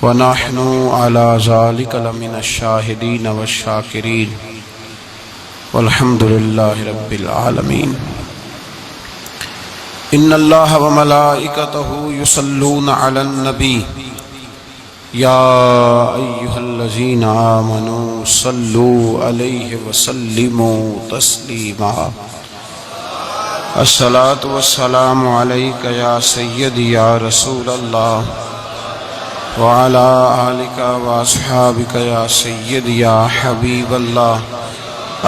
ونحن على ذلك لمن الشاهدين والشاكرين والحمد لله رب العالمين. ان الله وملائكته يصلون على النبي يا ايها الذين آمنوا صلوا عليه وسلموا تسليما. الصلاة والسلام عليك يا سيدي يا رسول الله وعلى آلك وأصحابك يا سيدي يا حبيب الله.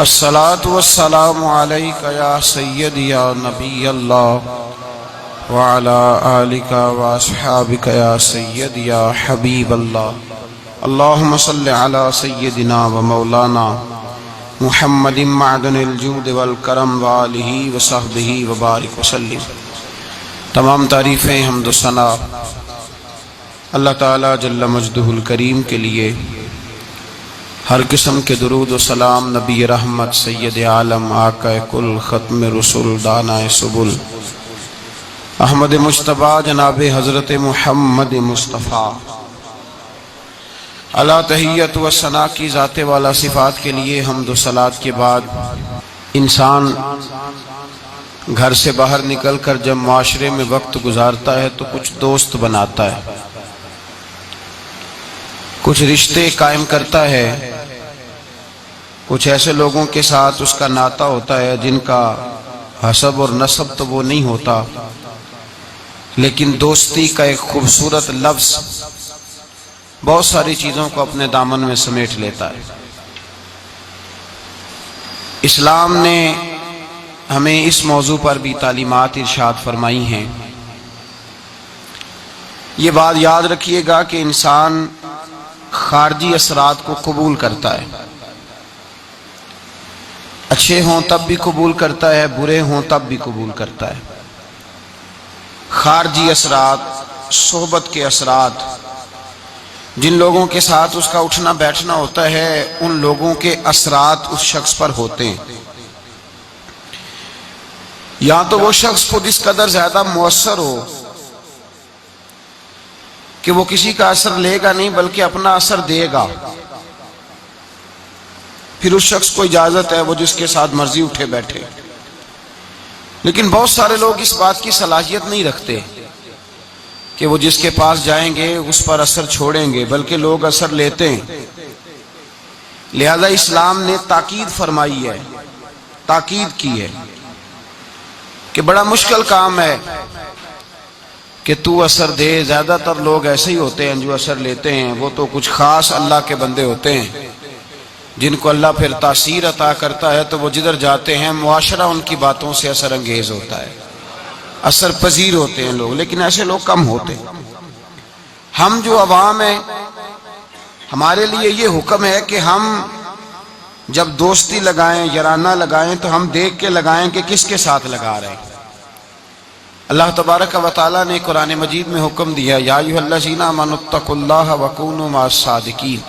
الصلاة والسلام عليك يا سيدي يا نبي الله وعلى آلك وأصحابك يا سيدي يا حبيب الله. اللهم صل على سيدنا ومولانا محمد معدن الجود والکرم وآلہ وصحبہ وبارک وسلم. تمام تعریفیں حمد و ثنا اللہ تعالی جل مجدہ الکریم کے لیے. ہر قسم کے درود و سلام نبی رحمت سید عالم آقا کل ختم رسول دانا سبل احمد مجتبیٰ جناب حضرت محمد مصطفیٰ اللہ تحیت و ثنا کی ذات والا صفات کے لیے حمد و صلات کے بعد انسان گھر سے باہر نکل کر جب معاشرے میں وقت گزارتا ہے تو کچھ دوست بناتا ہے، کچھ رشتے قائم کرتا ہے، کچھ ایسے لوگوں کے ساتھ اس کا ناطہ ہوتا ہے جن کا حسب اور نسب تو وہ نہیں ہوتا، لیکن دوستی کا ایک خوبصورت لفظ بہت ساری چیزوں کو اپنے دامن میں سمیٹ لیتا ہے. اسلام نے ہمیں اس موضوع پر بھی تعلیمات ارشاد فرمائی ہیں. یہ بات یاد رکھیے گا کہ انسان خارجی اثرات کو قبول کرتا ہے، اچھے ہوں تب بھی قبول کرتا ہے، برے ہوں تب بھی قبول کرتا ہے. خارجی اثرات، صحبت کے اثرات، جن لوگوں کے ساتھ اس کا اٹھنا بیٹھنا ہوتا ہے ان لوگوں کے اثرات اس شخص پر ہوتے ہیں. یا تو وہ شخص خود اس قدر زیادہ مؤثر ہو کہ وہ کسی کا اثر لے گا نہیں بلکہ اپنا اثر دے گا، پھر اس شخص کو اجازت ہے وہ جس کے ساتھ مرضی اٹھے بیٹھے. لیکن بہت سارے لوگ اس بات کی صلاحیت نہیں رکھتے کہ وہ جس کے پاس جائیں گے اس پر اثر چھوڑیں گے، بلکہ لوگ اثر لیتے ہیں. لہذا اسلام نے تاکید فرمائی ہے، تاکید کی ہے کہ بڑا مشکل کام ہے کہ تو اثر دے. زیادہ تر لوگ ایسے ہی ہوتے ہیں جو اثر لیتے ہیں، وہ تو کچھ خاص اللہ کے بندے ہوتے ہیں جن کو اللہ پھر تاثیر عطا کرتا ہے تو وہ جدھر جاتے ہیں معاشرہ ان کی باتوں سے اثر انگیز ہوتا ہے، اثر پذیر ہوتے ہیں لوگ. لیکن ایسے لوگ کم ہوتے ہیں. ہم جو عوام ہیں ہمارے لیے یہ حکم ہے کہ ہم جب دوستی لگائیں، یارانہ لگائیں تو ہم دیکھ کے لگائیں کہ کس کے ساتھ لگا رہے ہیں. اللہ تبارک و تعالیٰ نے قرآن مجید میں حکم دیا یا ایھا الذین آمنوا اتقوا اللہ وکونوا مع الصادقین.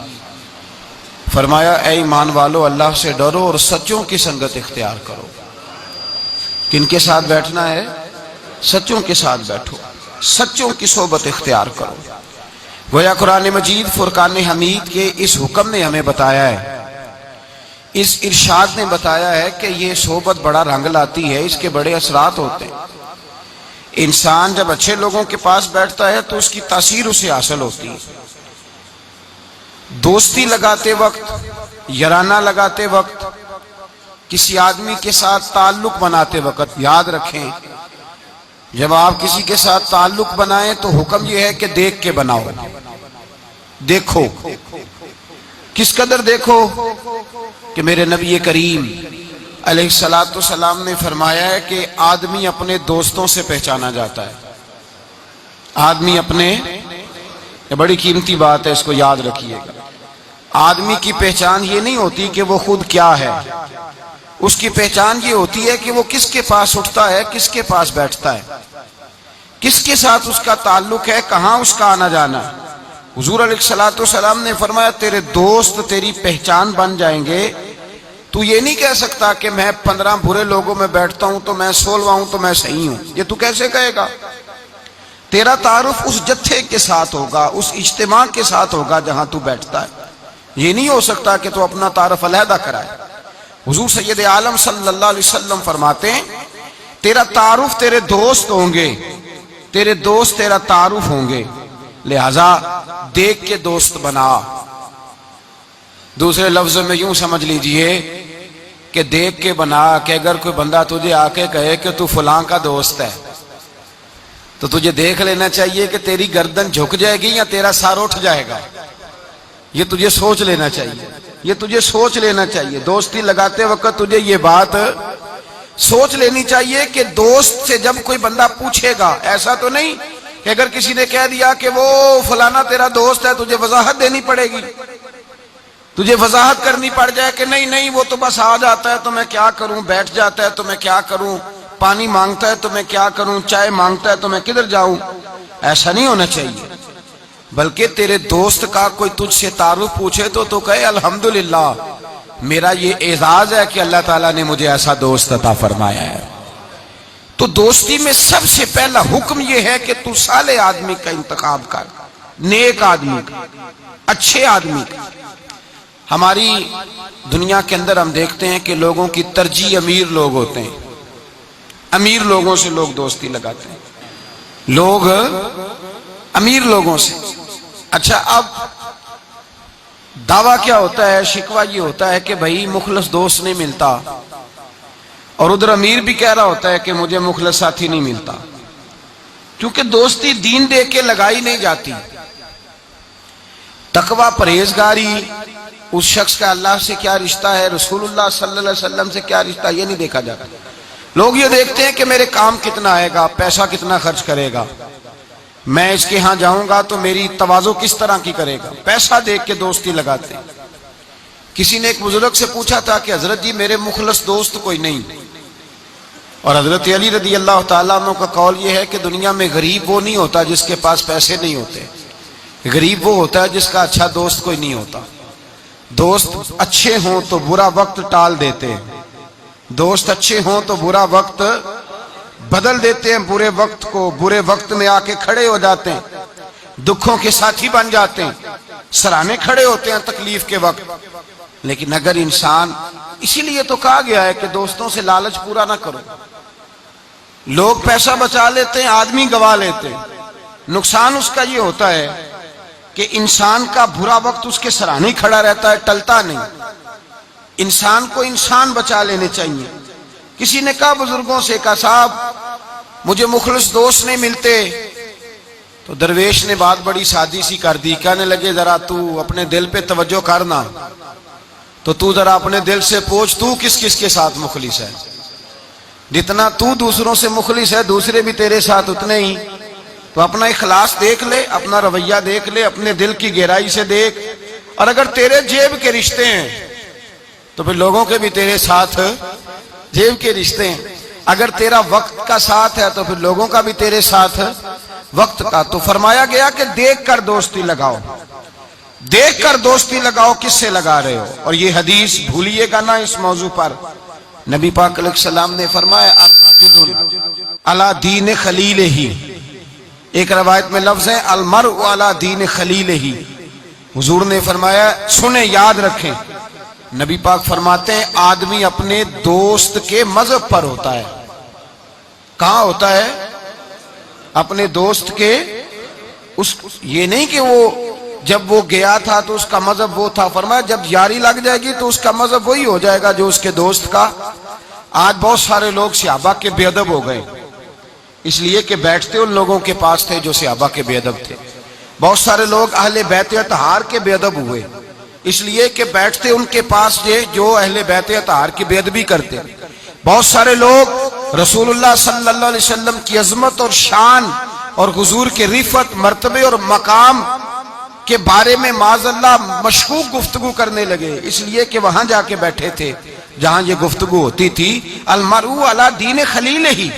فرمایا اے ایمان والو اللہ سے ڈرو اور سچوں کی سنگت اختیار کرو. کن کے ساتھ بیٹھنا ہے؟ سچوں کے ساتھ بیٹھو، سچوں کی صحبت اختیار کرو. گویا قرآن مجید فرقان حمید کے اس حکم نے ہمیں بتایا ہے، اس ارشاد نے بتایا ہے کہ یہ صحبت بڑا رنگ لاتی ہے، اس کے بڑے اثرات ہوتے ہیں. انسان جب اچھے لوگوں کے پاس بیٹھتا ہے تو اس کی تاثیر اسے حاصل ہوتی ہے. دوستی لگاتے وقت، یارانہ لگاتے وقت، کسی آدمی کے ساتھ تعلق بناتے وقت یاد رکھیں جب آپ کسی کے ساتھ تعلق بنائیں تو حکم یہ ہے کہ دیکھ کے بناؤ. دیکھو، کس قدر دیکھو کہ میرے نبی کریم علیہ السلام نے فرمایا ہے کہ آدمی اپنے دوستوں سے پہچانا جاتا ہے. آدمی اپنے، یہ بڑی قیمتی بات ہے، اس کو یاد رکھیے گا. آدمی کی پہچان یہ نہیں ہوتی کہ وہ خود کیا ہے، اس کی پہچان یہ ہوتی ہے کہ وہ کس کے پاس اٹھتا ہے، کس کے پاس بیٹھتا ہے، کس کے ساتھ اس کا تعلق ہے، کہاں اس کا آنا جانا ہے. حضور علیہ السلام نے فرمایا تیرے دوست تیری پہچان بن جائیں گے. تو یہ نہیں کہہ سکتا کہ میں 15 برے لوگوں میں بیٹھتا ہوں تو میں 16واں ہوں تو میں صحیح ہوں. یہ تو کیسے کہے گا؟ تیرا تعارف اس جتھے کے ساتھ ہوگا، اس اجتماع کے ساتھ ہوگا جہاں تو بیٹھتا ہے. یہ نہیں ہو سکتا کہ تو اپنا تعارف علیحدہ کرائے. حضور سید عالم صلی اللہ علیہ وسلم فرماتے ہیں تیرا تعارف تیرے دوست ہوں گے، تیرے دوست تیرا تعارف ہوں گے، لہذا دیکھ کے دوست بنا. دوسرے لفظ میں یوں سمجھ لیجئے کہ دیکھ کے بنا کہ اگر کوئی بندہ تجھے آ کے کہے کہ تو فلاں کا دوست ہے تو تجھے دیکھ لینا چاہیے کہ تیری گردن جھک جائے گی یا تیرا سر اٹھ جائے گا. یہ تجھے سوچ لینا چاہیے، یہ تجھے سوچ لینا چاہیے. دوستی لگاتے وقت تجھے یہ بات سوچ لینی چاہیے کہ دوست سے جب کوئی بندہ پوچھے گا، ایسا تو نہیں کہ اگر کسی نے کہہ دیا کہ وہ فلانا تیرا دوست ہے تجھے وضاحت دینی پڑے گی، تجھے وضاحت کرنی پڑ جائے کہ نہیں نہیں وہ تو بس آ جاتا ہے تو میں کیا کروں، بیٹھ جاتا ہے تو میں کیا کروں، پانی مانگتا ہے تو میں کیا کروں، چائے مانگتا ہے تو میں کدھر جاؤں. ایسا نہیں ہونا چاہیے، بلکہ تیرے دوست کا کوئی تجھ سے تعارف پوچھے تو کہے الحمدللہ میرا یہ اعزاز ہے کہ اللہ تعالیٰ نے مجھے ایسا دوست عطا فرمایا ہے. تو دوستی میں سب سے پہلا حکم یہ ہے کہ تو صالح آدمی کا انتخاب کر، نیک آدمی کا، اچھے آدمی کا. ہماری دنیا کے اندر ہم دیکھتے ہیں کہ لوگوں کی ترجیح امیر لوگ ہوتے ہیں، امیر لوگوں سے لوگ دوستی لگاتے ہیں، لوگ امیر لوگوں سے. اچھا اب دعویٰ کیا ہوتا ہے، شکوہ یہ ہوتا ہے کہ بھائی مخلص دوست نہیں ملتا، اور ادھر امیر بھی کہہ رہا ہوتا ہے کہ مجھے مخلص ساتھی نہیں ملتا. کیونکہ دوستی دین دے کے لگائی نہیں جاتی. تقویٰ پرہیزگاری اس شخص کا اللہ سے کیا رشتہ ہے، رسول اللہ صلی اللہ علیہ وسلم سے کیا رشتہ، یہ نہیں دیکھا جاتا. لوگ یہ دیکھتے ہیں کہ میرے کام کتنا آئے گا، پیسہ کتنا خرچ کرے گا، میں اس کے ہاں جاؤں گا تو میری تواضع کس طرح کی کرے گا، پیسہ دیکھ کے دوستی لگاتے ہیں. کسی نے ایک بزرگ سے پوچھا تھا کہ حضرت جی میرے مخلص دوست کوئی نہیں، اور حضرت علی رضی اللہ تعالیٰ عنہ کا قول یہ ہے کہ دنیا میں غریب وہ نہیں ہوتا جس کے پاس پیسے نہیں ہوتے، غریب وہ ہوتا ہے جس کا اچھا دوست کوئی نہیں ہوتا. دوست اچھے ہوں تو برا وقت ٹال دیتے ہیں، دوست اچھے ہوں تو برا وقت بدل دیتے ہیں، برے وقت کو برے وقت میں آ کے کھڑے ہو جاتے ہیں، دکھوں کے ساتھی بن جاتے ہیں، سرانے کھڑے ہوتے ہیں تکلیف کے وقت. لیکن اگر انسان، اسی لیے تو کہا گیا ہے کہ دوستوں سے لالچ پورا نہ کرو. لوگ پیسہ بچا لیتے ہیں، آدمی گوا لیتے ہیں. نقصان اس کا یہ ہوتا ہے کہ انسان کا برا وقت اس کے سرانے کھڑا رہتا ہے، ٹلتا نہیں. انسان کو انسان بچا لینے چاہیے. کسی نے کہا بزرگوں سے، کہا صاحب مجھے مخلص دوست نہیں ملتے، تو درویش نے بات بڑی سادی سی کر دی. کہنے لگے ذرا تو اپنے دل پہ توجہ کرنا، تو ذرا اپنے دل سے پوچھ تو کس کس کے ساتھ مخلص ہے. جتنا تو دوسروں سے مخلص ہے دوسرے بھی تیرے ساتھ اتنے ہی. تو اپنا اخلاص دیکھ لے، اپنا رویہ دیکھ لے، اپنے دل کی گہرائی سے دیکھ. اور اگر تیرے جیب کے رشتے ہیں تو پھر لوگوں کے بھی تیرے ساتھ جیب کے رشتے ہیں. اگر تیرا وقت کا ساتھ ہے تو پھر لوگوں کا بھی تیرے ساتھ وقت کا. تو فرمایا گیا کہ دیکھ کر دوستی لگاؤ، دیکھ کر دوستی لگاؤ کس سے لگا رہے ہو. اور یہ حدیث بھولیے گا نا اس موضوع پر. نبی پاک علیہ السلام نے فرمایا الرجل علی دین خلیلہ، ایک روایت میں لفظ ہے المرء علی دین خلیلہ. حضور نے فرمایا سنیں، یاد رکھیں، نبی پاک فرماتے ہیں آدمی اپنے دوست کے مذہب پر ہوتا ہے. کہاں ہوتا ہے؟ اپنے دوست کے. یہ نہیں کہ وہ جب وہ گیا تھا تو اس کا مذہب وہ تھا. فرمایا جب یاری لگ جائے گی تو اس کا مذہب وہی ہو جائے گا جو اس کے دوست کا. آج بہت سارے لوگ صحابہ کے بے ادب ہو گئے، اس لیے کہ بیٹھتے ان لوگوں کے پاس تھے جو صحابہ کے بے ادب تھے. بہت سارے لوگ اہل بیت اطہار کے بے ادب ہوئے، اس لیے کہ بیٹھتے ان کے پاس جو اہل بیت اطہار کی بے ادبی کرتے. بہت سارے لوگ رسول اللہ صلی اللہ علیہ وسلم کی عظمت اور شان اور حضور کے رفعت، مرتبے اور مقام کے بارے میں معاذ اللہ مشکوک گفتگو کرنے لگے، اس لیے کہ وہاں جا کے بیٹھے تھے جہاں یہ گفتگو ہوتی تھی. المرء علی دین خلیلہ،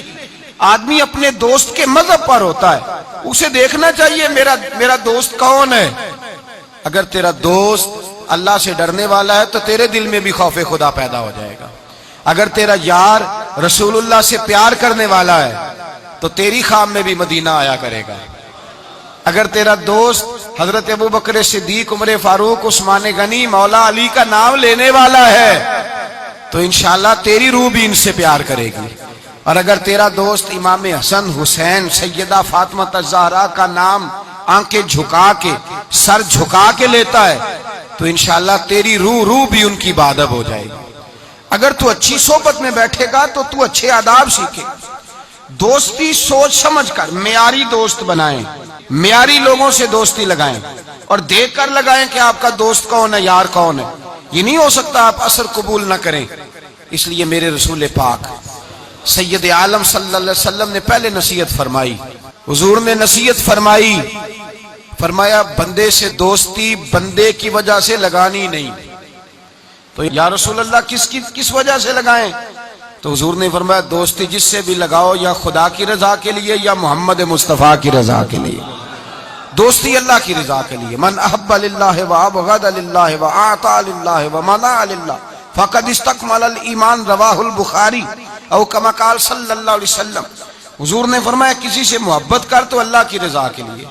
آدمی اپنے دوست کے مذہب پر ہوتا ہے. اسے دیکھنا چاہیے میرا دوست کون ہے. اگر تیرا دوست اللہ سے ڈرنے والا ہے تو تیرے دل میں بھی خوف خدا پیدا ہو جائے گا. اگر تیرا یار رسول اللہ سے پیار کرنے والا ہے تو تیری خواب میں بھی مدینہ آیا کرے گا. اگر تیرا دوست حضرت ابو بکر صدیق، عمر فاروق، عثمان غنی، مولا علی کا نام لینے والا ہے تو انشاءاللہ تیری روح بھی ان سے پیار کرے گی. اور اگر تیرا دوست امام حسن، حسین، سیدہ فاطمہ الزہرا کا نام آنکھیں جھکا کے، سر جھکا کے لیتا ہے تو انشاءاللہ تیری روح بھی ان کی بادب ہو جائے گی. اگر تو اچھی صحبت میں بیٹھے گا تو تو اچھے آداب سیکھے. دوستی سوچ سمجھ کر معیاری دوست بنائیں، معیاری لوگوں سے دوستی لگائیں اور دیکھ کر لگائیں کہ آپ کا دوست کون ہے، یار کون ہے. یہ نہیں ہو سکتا آپ اثر قبول نہ کریں. اس لیے میرے رسول پاک سید عالم صلی اللہ علیہ وسلم نے پہلے نصیحت فرمائی. حضور نے نصیحت فرمائی، فرمایا بندے سے دوستی بندے کی وجہ سے لگانی نہیں. تو یا رسول اللہ کس وجہ سے لگائیں؟ تو حضور نے فرمایا دوستی جس سے بھی لگاؤ یا خدا کی رضا کے لیے یا محمد مصطفیٰ کی رضا کے لیے. دوستی اللہ کی رضا کے لیے. من احب للہ وابغض للہ واعطى للہ ومنع للہ فقد استکمل الایمان، رواہ البخاری او کما قال صلی اللہ علیہ وسلم. حضور نے فرمایا کسی سے محبت کر تو اللہ کی رضا کے لیے،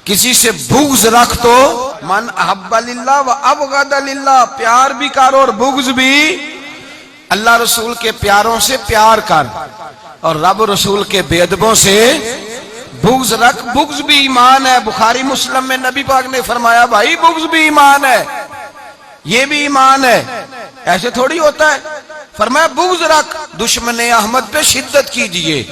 کسی سے بغض رکھ تو من احب للہ وابغض للہ، پیار بھی کر اور بغض بھی. اللہ رسول کے پیاروں سے پیار کر اور رب رسول کے بے ادبوں سے بغض رکھ. بغض بھی ایمان ہے. بخاری مسلم میں نبی پاک نے فرمایا بھائی بغض بھی ایمان ہے، یہ بھی ایمان ہے. ایسے تھوڑی ہوتا ہے. فرمایا بغض رکھ، دشمن احمد پہ شدت کیجئے،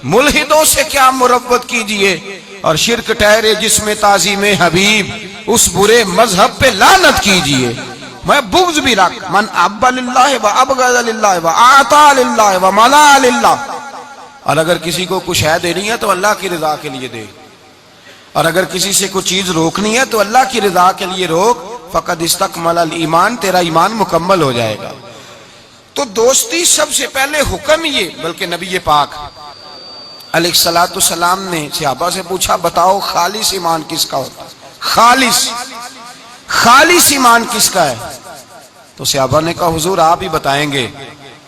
ملحدوں سے کیا مربت کیجئے، اور شرک ٹھہرے جس میں تعظیم حبیب، اس برے مذہب پہ لعنت کیجئے. میں بغض بھی رکھ. من احب للہ وابغض للہ واعطى للہ ومنع للہ. اور اگر کسی کو کچھ ہے دینی ہے تو اللہ کی رضا کے لیے دے، اور اگر کسی سے کوئی چیز روکنی ہے تو اللہ کی رضا کے لیے روک. فقد استکمل الایمان، تیرا ایمان مکمل ہو جائے گا. تو دوستی سب سے پہلے حکم یہ، بلکہ نبی پاک علیہ الصلوۃ والسلام نے صحابہ سے پوچھا بتاؤ خالص ایمان کس کا ہوتا ہے؟ خالص ایمان کس کا ہے؟ تو صحابہ نے کہا حضور آپ ہی بتائیں گے.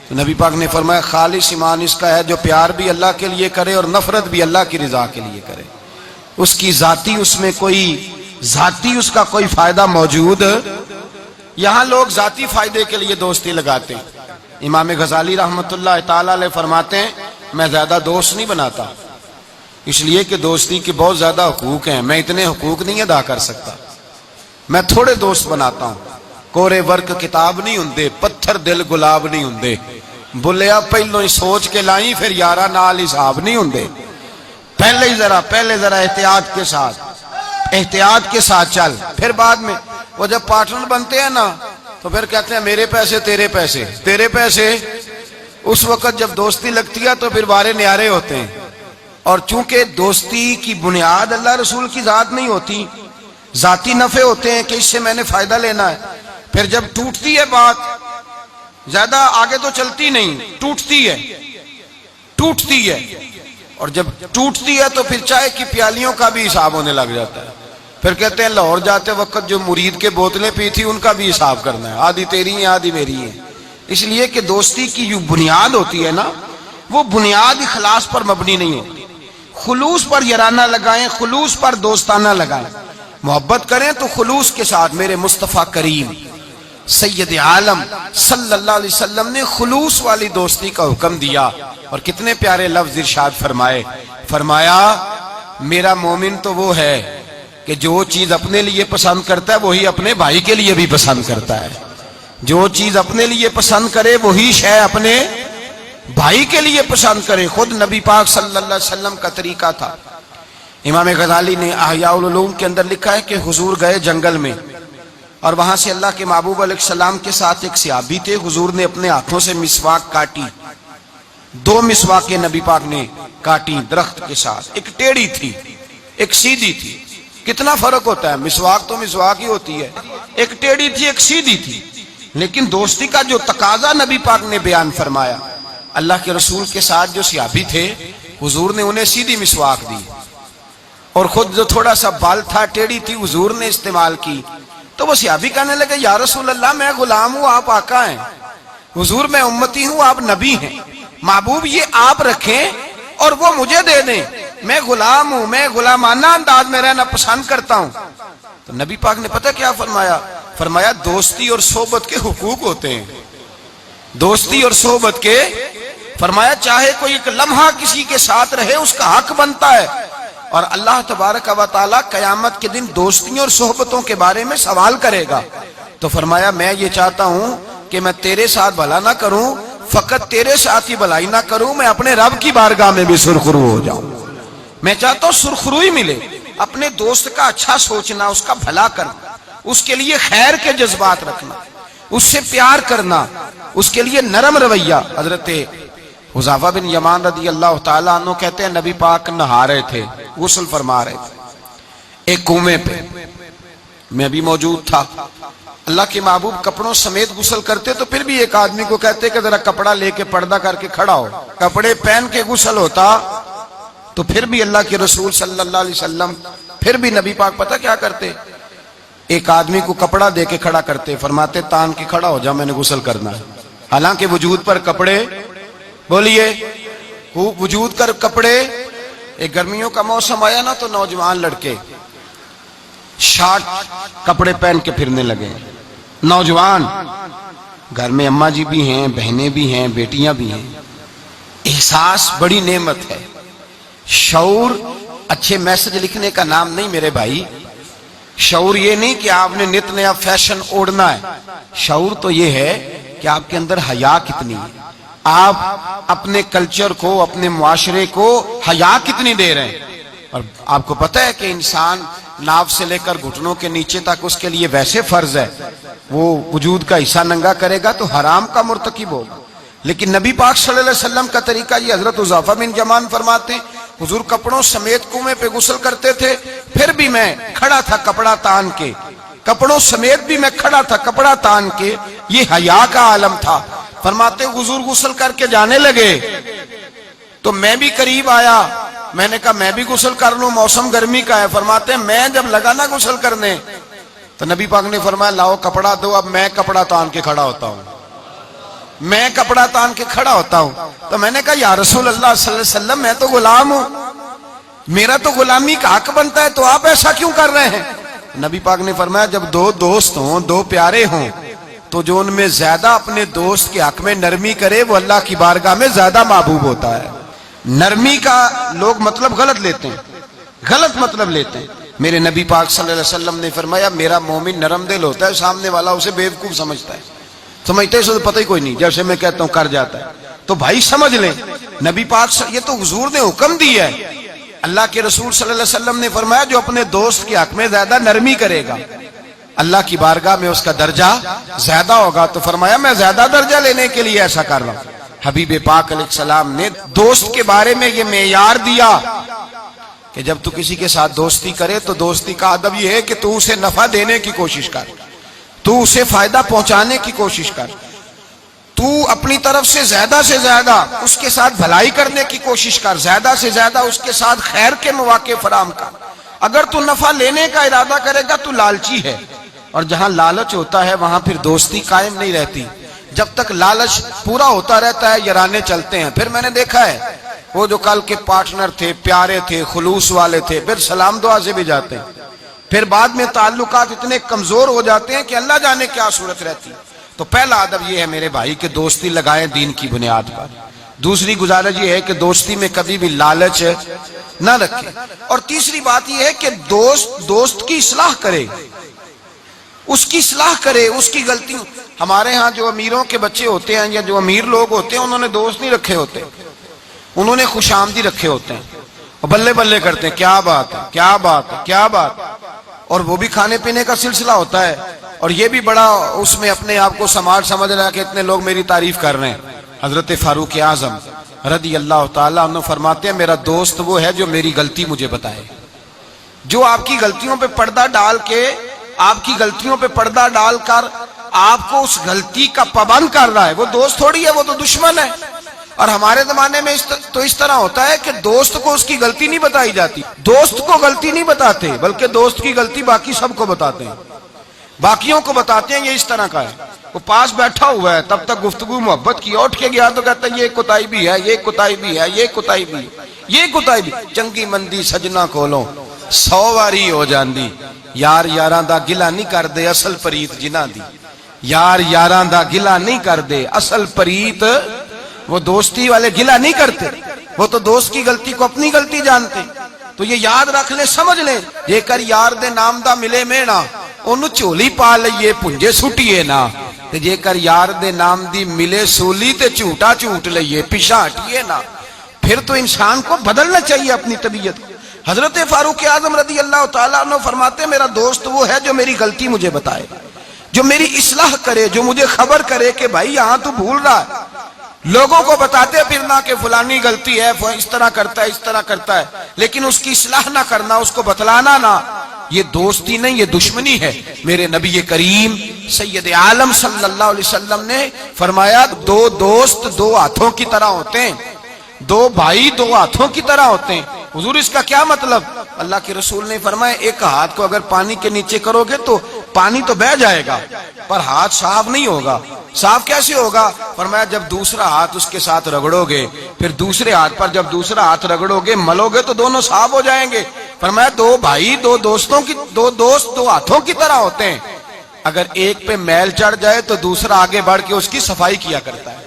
تو نبی پاک نے فرمایا خالص ایمان اس کا ہے جو پیار بھی اللہ کے لیے کرے اور نفرت بھی اللہ کی رضا کے لیے کرے. اس کی ذاتی، اس میں کوئی ذاتی اس کا کوئی فائدہ موجود. یہاں لوگ ذاتی فائدے کے لیے دوستی لگاتے ہیں. امام غزالی رحمت اللہ تعالی علیہ فرماتے ہیں میں زیادہ دوست نہیں بناتا، اس لیے کہ دوستی کے بہت زیادہ حقوق ہیں، میں اتنے حقوق نہیں ادا کر سکتا. میں تھوڑے دوست بناتا ہوں. کورے ورک کتاب نہیں ہوندے، پتھر دل گلاب نہیں ہوندے. بلیا پہلو ہی سوچ کے لائیں پھر یارہ نال حساب نہیں ہوندے. پہلے ذرا احتیاط کے ساتھ چل، پھر بعد میں وہ جب پارٹنر بنتے ہیں نا تو پھر کہتے ہیں میرے پیسے تیرے پیسے تیرے پیسے. اس وقت جب دوستی لگتی ہے تو پھر وارے نیارے ہوتے ہیں. اور چونکہ دوستی کی بنیاد اللہ رسول کی ذات نہیں ہوتی، ذاتی نفع ہوتے ہیں کہ اس سے میں نے فائدہ لینا ہے. پھر جب ٹوٹتی ہے بات زیادہ آگے تو چلتی نہیں، ٹوٹتی ہے. اور جب ٹوٹتی ہے تو پھر چائے کی پیالیوں کا بھی حساب ہونے لگ جاتا ہے. پھر کہتے ہیں لاہور جاتے وقت جو مرید کے بوتلیں پی تھی ان کا بھی حساب کرنا ہے، آدھی تیری ہیں آدھی میری ہیں. اس لیے کہ دوستی کی جو بنیاد ہوتی ہے نا وہ بنیاد اخلاص پر مبنی نہیں ہوتی. خلوص پر یارانہ لگائیں، خلوص پر دوستانہ لگائیں. محبت کریں تو خلوص کے ساتھ. میرے مصطفیٰ کریم سید عالم صلی اللہ علیہ وسلم نے خلوص والی دوستی کا حکم دیا. اور کتنے پیارے لفظ ارشاد فرمایا میرا مومن تو وہ ہے کہ جو چیز اپنے لیے پسند کرتا ہے وہی اپنے بھائی کے لیے بھی پسند کرتا ہے. جو چیز اپنے لیے پسند کرے وہی شے اپنے بھائی کے لیے پسند کرے. خود نبی پاک صلی اللہ علیہ وسلم کا طریقہ تھا. امام غزالی نے احیاء العلوم کے اندر لکھا ہے کہ حضور گئے جنگل میں اور وہاں سے اللہ کے محبوب علیہ السلام کے ساتھ ایک صحابی تھے. حضور نے اپنے ہاتھوں سے مسواک کاٹی. 2 مسواکیں نبی پاک نے کاٹی درخت کے ساتھ. ایک ٹیڑھی تھی ایک سیدھی تھی. کتنا فرق ہوتا ہے، مسواک تو مسواک ہی ہوتی ہے. ایک ٹیڑھی تھی ایک سیدھی تھی. لیکن دوستی کا جو تقاضا نبی پاک نے بیان فرمایا، اللہ کے رسول کے ساتھ جو صحابی تھے حضور نے انہیں سیدھی مسواک دی اور خود جو تھوڑا سا بال تھا ٹیڑھی تھی حضور نے استعمال کی. تو وہ صحابی کہنے لگے یا رسول اللہ میں غلام ہوں آپ آقا ہیں، حضور میں امتی ہوں آپ نبی ہیں، محبوب یہ آپ رکھیں اور وہ مجھے دے دیں. میں غلام ہوں, میں غلامانہ انداز میں رہنا پسند کرتا ہوں. تو نبی پاک نے پتہ کیا فرمایا؟ فرمایا دوستی اور صحبت کے حقوق ہوتے ہیں. دوستی اور صحبت کے, فرمایا چاہے کوئی ایک لمحہ کسی کے ساتھ رہے اس کا حق بنتا ہے. اور اللہ تبارک و تعالی قیامت کے دن دوستیوں اور صحبتوں کے بارے میں سوال کرے گا. تو فرمایا میں یہ چاہتا ہوں کہ میں تیرے ساتھ بھلا نہ کروں, فقط تیرے ساتھ ہی بھلائی نہ کروں, میں اپنے رب کی بارگاہ میں بھی سرخرو ہو جاؤں. میں چاہتا ہوں سرخروئی ملے. اپنے دوست کا اچھا سوچنا, اس کا بھلا کرنا, اس کے لیے خیر کے جذبات رکھنا, اس سے پیار کرنا, اس کے لیے نرم رویہ. حضرت حذیفہ بن یمان رضی اللہ تعالیٰ عنہ کہتے ہیں نبی پاک نہا رہے تھے, غسل فرما رہے تھے ایک کنویں پہ. میں بھی موجود تھا. اللہ کے محبوب کپڑوں سمیت غسل کرتے تو پھر بھی ایک آدمی کو کہتے کہ ذرا کپڑا لے کے پردہ کر کے کھڑا ہو. کپڑے پہن کے غسل ہوتا تو پھر بھی اللہ کے رسول صلی اللہ علیہ وسلم, پھر بھی نبی پاک پتہ کیا کرتے؟ ایک آدمی کو کپڑا دے کے کھڑا کرتے, فرماتے تان کے کھڑا ہو جا, میں نے غسل کرنا ہے. حالانکہ وجود پر کپڑے, بولیے وجود پر کپڑے. ایک گرمیوں کا موسم آیا نا تو نوجوان لڑکے شارٹ کپڑے پہن کے پھرنے لگے. نوجوان, گھر میں اماں جی بھی ہیں, بہنیں بھی ہیں, بیٹیاں بھی ہیں. احساس بڑی نعمت ہے. شعور اچھے میسج لکھنے کا نام نہیں میرے بھائی. شعور یہ نہیں کہ آپ نے نت نیا فیشن اوڑھنا ہے. شعور تو یہ ہے کہ آپ کے اندر حیا کتنی ہے, آپ اپنے کلچر کو, اپنے معاشرے کو حیا کتنی دے رہے ہیں. اور آپ کو پتہ ہے کہ انسان ناف سے لے کر گھٹنوں کے نیچے تک اس کے لیے ویسے فرض ہے, وہ وجود کا حصہ ننگا کرے گا تو حرام کا مرتکب ہوگا. لیکن نبی پاک صلی اللہ علیہ وسلم کا طریقہ یہ. حضرت حذیفہ بن یمان فرماتے ہیں حضور کپڑوں سمیت کنویں پہ غسل کرتے تھے, پھر بھی میں کھڑا تھا کپڑا تان کے, کپڑوں سمیت بھی میں کھڑا تھا کپڑا تان کے. یہ حیا کا عالم تھا. فرماتے حضور غسل کر کے جانے لگے تو میں بھی قریب آیا, میں نے کہا میں بھی غسل کر لوں, موسم گرمی کا ہے. فرماتے میں جب لگا نا غسل کرنے تو نبی پاک نے فرمایا لاؤ کپڑا دو, اب میں کپڑا تان کے کھڑا ہوتا ہوں, میں کپڑا تان کے کھڑا ہوتا ہوں. تو میں نے کہا یا رسول اللہ صلی اللہ علیہ وسلم میں تو غلام ہوں, میرا تو غلامی کا حق بنتا ہے, تو آپ ایسا کیوں کر رہے ہیں؟ نبی پاک نے فرمایا جب دو دوست ہوں, دو پیارے ہوں, تو جو ان میں زیادہ اپنے دوست کے حق میں نرمی کرے وہ اللہ کی بارگاہ میں زیادہ محبوب ہوتا ہے. نرمی کا لوگ مطلب غلط لیتے ہیں, غلط مطلب لیتے ہیں. میرے نبی پاک صلی اللہ علیہ وسلم نے فرمایا میرا مومن نرم دل ہوتا ہے, سامنے والا اسے بیوقوف سمجھتا ہے, سمجھتے اسے تو پتہ ہی کوئی نہیں, جیسے میں کہتا ہوں کر جاتا ہے. تو بھائی سمجھ لیں نبی پاک یہ تو حضور نے حکم دیا ہے. اللہ کے رسول صلی اللہ علیہ وسلم نے فرمایا جو اپنے دوست کے حق میں زیادہ نرمی کرے گا اللہ کی بارگاہ میں اس کا درجہ زیادہ ہوگا. تو فرمایا میں زیادہ درجہ لینے کے لیے ایسا کر رہا ہوں. حبیب پاک علیہ السلام نے دوست کے بارے میں یہ معیار دیا کہ جب تو کسی کے ساتھ دوستی کرے تو دوستی کا ادب یہ ہے کہ تو اسے نفع دینے کی کوشش کر, تو اسے فائدہ پہنچانے کی کوشش کر, تو اپنی طرف سے زیادہ اس کے ساتھ بھلائی کرنے کی کوشش کر, زیادہ سے زیادہ اس کے ساتھ خیر کے مواقع فراہم کر. اگر تو نفع لینے کا ارادہ کرے گا تو لالچی ہے, اور جہاں لالچ ہوتا ہے وہاں پھر دوستی قائم نہیں رہتی. جب تک لالچ پورا ہوتا رہتا ہے یارانے چلتے ہیں. پھر میں نے دیکھا ہے وہ جو کل کے پارٹنر تھے, پیارے تھے, خلوص والے تھے, پھر سلام دعا سے بھی جاتے ہیں, پھر بعد میں تعلقات اتنے کمزور ہو جاتے ہیں کہ اللہ جانے کیا صورت رہتی. تو پہلا ادب یہ ہے میرے بھائی کہ دوستی لگائیں دین کی بنیاد پر. دوسری گزارش یہ ہے کہ دوستی میں کبھی بھی لالچ نہ رکھے. اور تیسری بات یہ ہے کہ دوست کی اصلاح کرے, اس کی اصلاح کرے, اس کی غلطی. ہمارے ہاں جو امیروں کے بچے ہوتے ہیں یا جو امیر لوگ ہوتے ہیں انہوں نے دوست نہیں رکھے ہوتے, انہوں نے خوش آمدی رکھے ہوتے ہیں, اور بلے بلے کرتے ہیں کیا بات ہے کیا بات ہے کیا بات. اور وہ بھی کھانے پینے کا سلسلہ ہوتا ہے, اور یہ بھی بڑا اس میں اپنے آپ کو سماج سمجھ رہا ہے کہ اتنے لوگ میری تعریف کر رہے ہیں. حضرت فاروق اعظم رضی اللہ تعالیٰ عنہ فرماتے ہیں میرا دوست وہ ہے جو میری غلطی مجھے بتائے, جو آپ کی غلطیوں پہ پردہ ڈال کے, آپ کی غلطیوں پہ پردہ ڈال کر آپ کو اس غلطی کا پابند کر رہا ہے, وہ دوست تھوڑی ہے, وہ تو دشمن ہے. اور ہمارے زمانے میں تو اس طرح ہوتا ہے کہ دوست کو اس کی غلطی نہیں بتائی جاتی, دوست کو غلطی نہیں بتاتے بلکہ دوست کی غلطی باقی سب کو بتاتے ہیں, باقیوں کو بتاتے ہیں یہ اس طرح کا ہے. وہ پاس بیٹھا ہوا ہے تب تک گفتگو محبت کی, اٹھ کے گیا تو کہتا ہے یہ کوتاہی بھی ہے, یہ کوتاہی بھی ہے, یہ کوتاہی بھی ہے. یہ کوتاہی بھی چنگی مندی سجنا کولوں 100 واری ہو جاندی یار یاراں دا گلا نہیں کر دے اصل پریت جنہاں دی یار یاراں دا گلا نہیں کر دے اصل پریت وہ دوستی والے گلا نہیں کرتے وہ تو دوست کی غلطی کو اپنی غلطی جانتے تو یہ یاد رکھ لیں سمجھ لیں جے کر یار دے نام دا ملے میں نا انہوں چولی پا لئیے پنجے سٹیے نا جے کر یار دے نام دی ملے سولی تے جھوٹا جھوٹ لئیے پیچھا ہٹیے نا پھر تو انسان کو بدلنا چاہیے اپنی طبیعت کو حضرت فاروق اعظم رضی اللہ تعالیٰ عنہ فرماتے میرا دوست وہ ہے جو میری غلطی مجھے بتائے جو میری اصلاح کرے جو مجھے خبر کرے کہ بھائی یہاں تو بھول رہا ہے لوگوں کو بتاتے پھرنا کہ فلانی غلطی ہے اس طرح کرتا ہے لیکن اس کی اصلاح نہ کرنا اس کو بتلانا نہ یہ دوستی نہیں یہ دشمنی ہے میرے نبی کریم سید عالم صلی اللہ علیہ وسلم نے فرمایا 2 دوست 2 ہاتھوں کی طرح ہوتے ہیں 2 بھائی 2 ہاتھوں کی طرح ہوتے ہیں حضور اس کا کیا مطلب اللہ کے رسول نے فرمایا ایک ہاتھ کو اگر پانی کے نیچے کرو گے تو پانی تو بہہ جائے گا پر ہاتھ صاف نہیں ہوگا صاف کیسے ہوگا فرمایا جب دوسرا ہاتھ اس کے ساتھ رگڑو گے پھر دوسرے ہاتھ پر جب دوسرا ہاتھ رگڑو گے ملو گے تو دونوں صاف ہو جائیں گے فرمایا 2 بھائی 2 دوستوں کی 2 دوست 2 ہاتھوں کی طرح ہوتے ہیں اگر ایک پہ میل چڑھ جائے تو دوسرا آگے بڑھ کے اس کی صفائی کیا کرتا ہے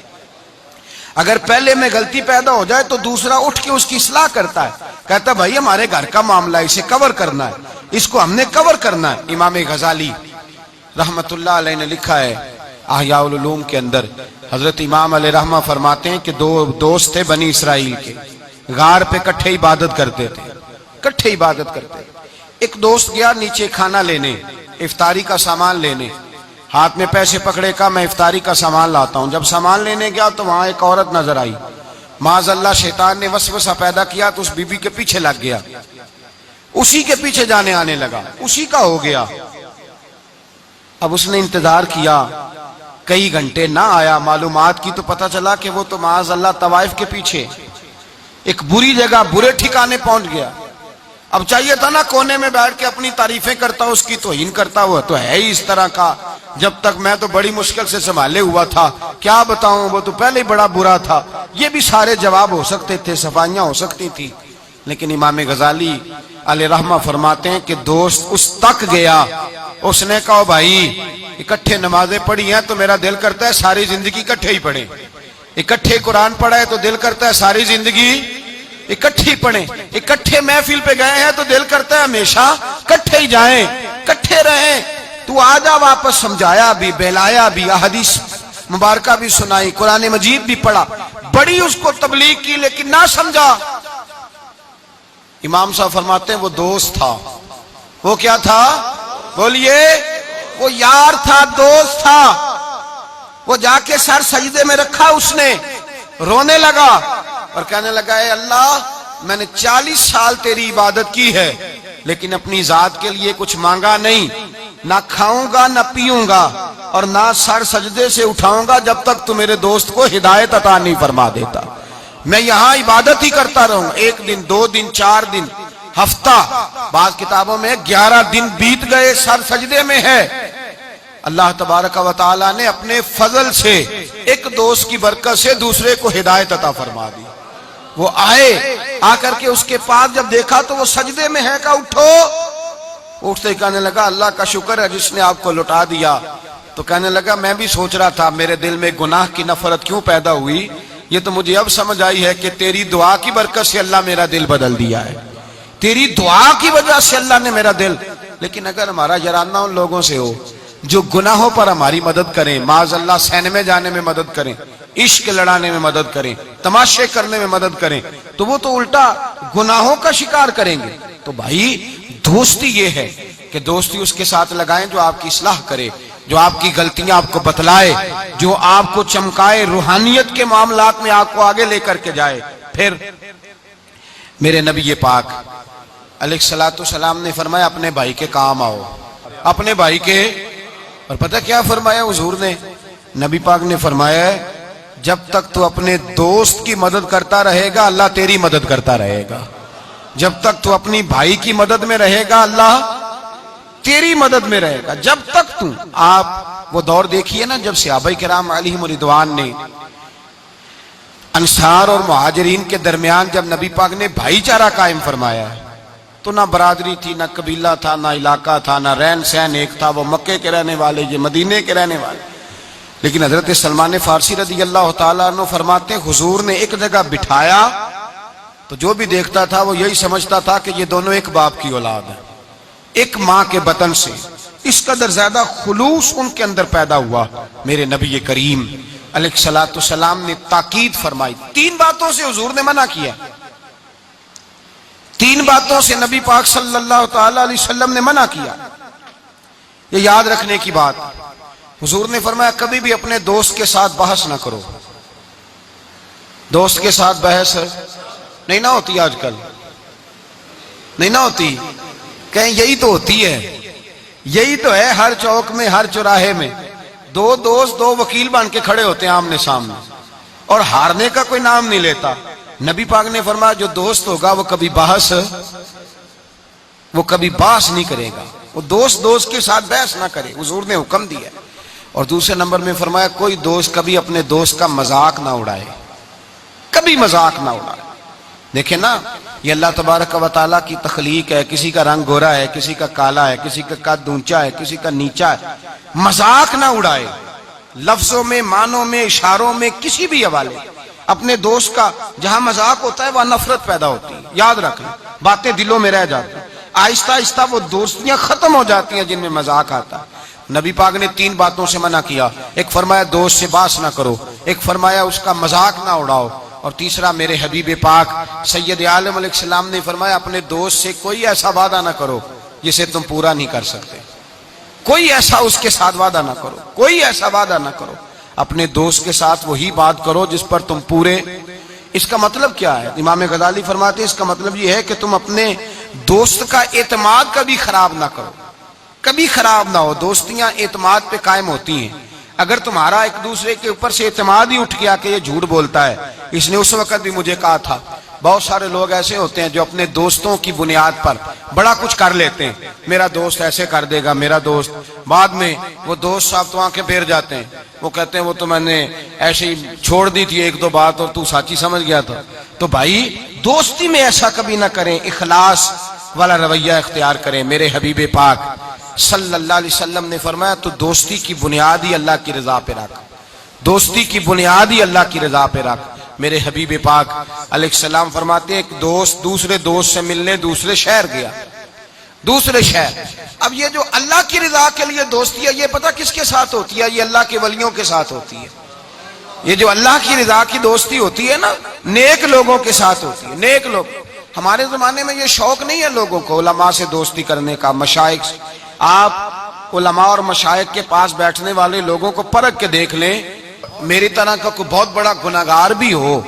اگر پہلے میں غلطی پیدا ہو جائے تو دوسرا اٹھ کے اس کی اصلاح کرتا ہے کہتا ہے بھائی ہمارے گھر کا معاملہ اسے کور کرنا ہے اس کو ہم نے کور کرنا ہے امام غزالی رحمت اللہ علیہ نے لکھا ہے احیاء العلوم کے اندر حضرت امام علیہ رحمہ فرماتے ہیں کہ 2 دوست تھے بنی اسرائیل کے غار پہ کٹھے عبادت کرتے تھے ایک دوست گیا نیچے کھانا لینے افطاری کا سامان لینے ہاتھ میں پیسے پکڑے کا میں افطاری کا سامان لاتا ہوں جب سامان لینے گیا تو وہاں ایک عورت نظر آئی معاذ اللہ شیطان نے وسوسہ پیدا کیا تو اس بی بی کے پیچھے لگ گیا اسی کے پیچھے جانے آنے لگا اسی کا ہو گیا اب اس نے انتظار کیا کئی گھنٹے نہ آیا معلومات کی تو پتہ چلا کہ وہ تو معاذ اللہ طوائف کے پیچھے ایک بری جگہ برے ٹھکانے پہنچ گیا اب چاہیے تھا نا کونے میں بیٹھ کے اپنی تعریفیں کرتا اس کی توہین کرتا ہوا تو ہے ہی اس طرح کا جب تک میں تو بڑی مشکل سے سنبھالے ہوا تھا کیا بتاؤں وہ تو پہلے ہی بڑا برا تھا یہ بھی سارے جواب ہو سکتے تھے صفائیاں ہو سکتی تھی لیکن امام غزالی علیہ رحمہ فرماتے ہیں کہ دوست اس تک گیا اس نے کہا بھائی اکٹھے نمازیں پڑھی ہیں تو میرا دل کرتا ہے ساری زندگی اکٹھے ہی پڑھیں اکٹھے قرآن پڑھا ہے تو دل کرتا ہے ساری زندگی اکٹھے پڑھیں اکٹھے محفل پہ گئے ہیں تو دل کرتا ہے ہمیشہ اکٹھے ہی جائیں اکٹھے رہیں تو آجا واپس سمجھایا بھی بہلایا بھی احادیث مبارکہ بھی سنائی قرآن مجید بھی پڑھا بڑی اس کو تبلیغ کی لیکن نہ سمجھا امام صاحب فرماتے ہیں وہ دوست تھا وہ کیا تھا بولیے وہ یار تھا دوست تھا وہ جا کے سر سجدے میں رکھا اس نے رونے لگا اور کہنے لگا اے اللہ میں نے 40 سال تیری عبادت کی ہے لیکن اپنی ذات کے لیے کچھ مانگا نہیں نہ کھاؤں گا نہ پیوں گا اور نہ سر سجدے سے اٹھاؤں گا جب تک تو میرے دوست کو ہدایت عطا نہیں فرما دیتا میں یہاں عبادت ہی کرتا رہوں 1 دن 2 دن 4 دن ہفتہ بعض کتابوں میں 11 دن بیت گئے سر سجدے میں ہے اللہ تبارک و تعالی نے اپنے فضل سے ایک دوست کی برکت سے دوسرے کو ہدایت عطا فرما دی وہ آئے آ کر کے اس کے پاس جب دیکھا تو وہ سجدے میں ہے کہا اٹھو اٹھتے کہنے لگا اللہ کا شکر ہے جس نے آپ کو لٹا دیا تو کہنے لگا میں بھی سوچ رہا تھا میرے دل میں گناہ کی نفرت کیوں پیدا ہوئی یہ تو مجھے اب سمجھ آئی ہے کہ تیری دعا کی برکت سے اللہ میرا دل بدل دیا ہے تیری دعا کی وجہ سے اللہ نے میرا دل لیکن اگر ہمارا یارانہ ان لوگوں سے ہو جو گناہوں پر ہماری مدد کریں معاذ اللہ سینمے جانے میں مدد کریں عشق لڑانے میں مدد کریں تماشے کرنے میں مدد کریں تو وہ تو الٹا گناہوں کا شکار کریں گے تو بھائی دوستی یہ ہے کہ دوستی اس کے ساتھ لگائیں جو آپ کی اصلاح کرے جو آپ کی غلطیاں آپ کو بتلائے جو آپ کو چمکائے روحانیت کے معاملات میں آپ کو آگے لے کر کے جائے پھر میرے نبی پاک علیہ الصلوۃ والسلام نے فرمایا اپنے بھائی کے کام آؤ اپنے بھائی کے اور پتہ کیا فرمایا حضور نے نبی پاک نے فرمایا جب تک تو اپنے دوست کی مدد کرتا رہے گا اللہ تیری مدد کرتا رہے گا جب تک تو اپنی بھائی کی مدد میں رہے گا اللہ تیری مدد میں رہے گا جب تک تو آپ وہ دور دیکھیے نا جب صحابہ کرام علیہم رضوان نے انصار اور مہاجرین کے درمیان جب نبی پاک نے بھائی چارہ قائم فرمایا ہے تو نہ برادری تھی، نہ قبیلہ تھا، نہ علاقہ تھا، نہ رہن سہن ایک تھا، وہ مکے کے رہنے والے، یہ مدینے کے رہنے والے. لیکن حضرت سلمان فارسی رضی اللہ تعالیٰ عنہ فرماتے ہیں حضور نے ایک جگہ بٹھایا تو جو بھی دیکھتا تھا وہ یہی سمجھتا تھا کہ یہ دونوں ایک باپ کی اولاد ہیں، ایک ماں کے بطن سے. اس قدر زیادہ خلوص ان کے اندر پیدا ہوا. میرے نبی کریم علیہ الصلوۃ والسلام نے تاکید فرمائی. 3 باتوں سے حضور نے منع کیا، 3 باتوں سے نبی پاک صلی اللہ تعالی علیہ وسلم نے منع کیا. یہ یاد رکھنے کی بات. حضور نے فرمایا کبھی بھی اپنے دوست کے ساتھ بحث نہ کرو. دوست کے ساتھ بحث نہیں نہ ہوتی، آج کل نہیں نہ ہوتی، کہیں یہی تو ہوتی ہے، یہی تو ہے. ہر چوک میں، ہر چوراہے میں 2 دوست 2 وکیل بن کے کھڑے ہوتے ہیں آمنے سامنے، اور ہارنے کا کوئی نام نہیں لیتا. نبی پاک نے فرمایا جو دوست ہوگا وہ کبھی بحث نہیں کرے گا. وہ دوست کے ساتھ بحث نہ کرے، حضور نے حکم دیا. اور دوسرے نمبر میں فرمایا کوئی دوست کبھی اپنے دوست کا مذاق نہ اڑائے، کبھی مذاق نہ اڑائے. دیکھیں نا، یہ اللہ تبارک و تعالیٰ کی تخلیق ہے. کسی کا رنگ گورا ہے، کسی کا کالا ہے، کسی کا قد اونچا ہے، کسی کا نیچا ہے. مذاق نہ اڑائے، لفظوں میں، معنوں میں، اشاروں میں، کسی بھی حوالے. اپنے دوست کا جہاں مذاق ہوتا ہے وہاں نفرت پیدا ہوتی ہے. یاد رکھنا، باتیں دلوں میں رہ جاتی ہیں، آہستہ آہستہ وہ دوستیاں ختم ہو جاتی ہیں جن میں مذاق آتا ہے. نبی پاک نے 3 باتوں سے منع کیا. ایک فرمایا دوست سے بحث نہ کرو، ایک فرمایا اس کا مذاق نہ اڑاؤ، اور تیسرا میرے حبیب پاک سید عالم علیہ السلام نے فرمایا اپنے دوست سے کوئی ایسا وعدہ نہ کرو جسے تم پورا نہیں کر سکتے. کوئی ایسا اس کے ساتھ وعدہ نہ کرو، کوئی ایسا وعدہ نہ کرو. اپنے دوست کے ساتھ وہی بات کرو جس پر تم پورے. اس کا مطلب کیا ہے؟ امام غزالی فرماتے ہیں اس کا مطلب یہ ہے کہ تم اپنے دوست کا اعتماد کبھی خراب نہ کرو، کبھی خراب نہ ہو. دوستیاں اعتماد پہ قائم ہوتی ہیں. اگر تمہارا ایک دوسرے کے اوپر سے اعتماد ہی اٹھ گیا کہ یہ جھوٹ بولتا ہے، اس نے اس وقت بھی مجھے کہا تھا. بہت سارے لوگ ایسے ہوتے ہیں جو اپنے دوستوں کی بنیاد پر بڑا کچھ کر لیتے ہیں. میرا دوست ایسے کر دے گا، میرا دوست. بعد میں وہ دوست صاحب تو آنکھیں پھیر جاتے ہیں، وہ کہتے ہیں وہ تو میں نے ایسے ہی چھوڑ دی تھی 1-2 بات اور تو سچی سمجھ گیا تھا. تو بھائی دوستی میں ایسا کبھی نہ کریں، اخلاص والا رویہ اختیار کریں. میرے حبیب پاک صلی اللہ علیہ وسلم نے فرمایا تو دوستی کی بنیاد ہی اللہ کی رضا پہ رکھ، دوستی کی بنیاد ہی اللہ کی رضا پہ رکھ. میرے حبیب پاک علیہ السلام فرماتے ہیں ایک دوست دوسرے دوست سے ملنے دوسرے شہر گیا، دوسرے شہر. اب یہ جو اللہ کی رضا کے لیے دوستی ہے یہ پتہ کس کے ساتھ ہوتی ہے؟ یہ اللہ کے ولیوں کے ساتھ ہوتی ہے. یہ جو اللہ کی رضا کی دوستی ہوتی ہے نا، نیک لوگوں کے ساتھ ہوتی ہے. نیک لوگ. ہمارے زمانے میں یہ شوق نہیں ہے لوگوں کو علماء سے دوستی کرنے کا، مشائخ سے. آپ علماء اور مشائخ کے پاس بیٹھنے والے لوگوں کو پرکھ کے دیکھ لیں. میری طرح کا کوئی بہت بڑا گناہگار بھی ہو،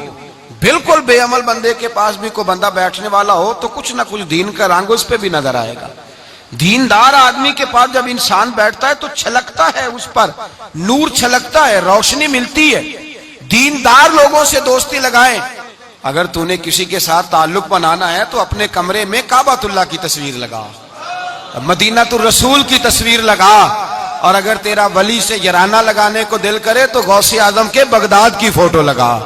بالکل بے عمل بندے کے پاس بھی کوئی بندہ بیٹھنے والا ہو تو کچھ نہ کچھ دین کا رنگ اس پہ بھی نظر آئے گا. دیندار آدمی کے پاس جب انسان بیٹھتا ہے تو چھلکتا ہے، اس پر نور چھلکتا ہے، روشنی ملتی ہے. دیندار لوگوں سے دوستی لگائیں. اگر تو نے کسی کے ساتھ تعلق بنانا ہے تو اپنے کمرے میں کعبۃ اللہ کی تصویر لگا، مدینہ الرسول کی تصویر لگا. اور اگر تیرا ولی سے یارانہ لگانے کو دل کرے تو غوث اعظم کے بغداد کی فوٹو لگا،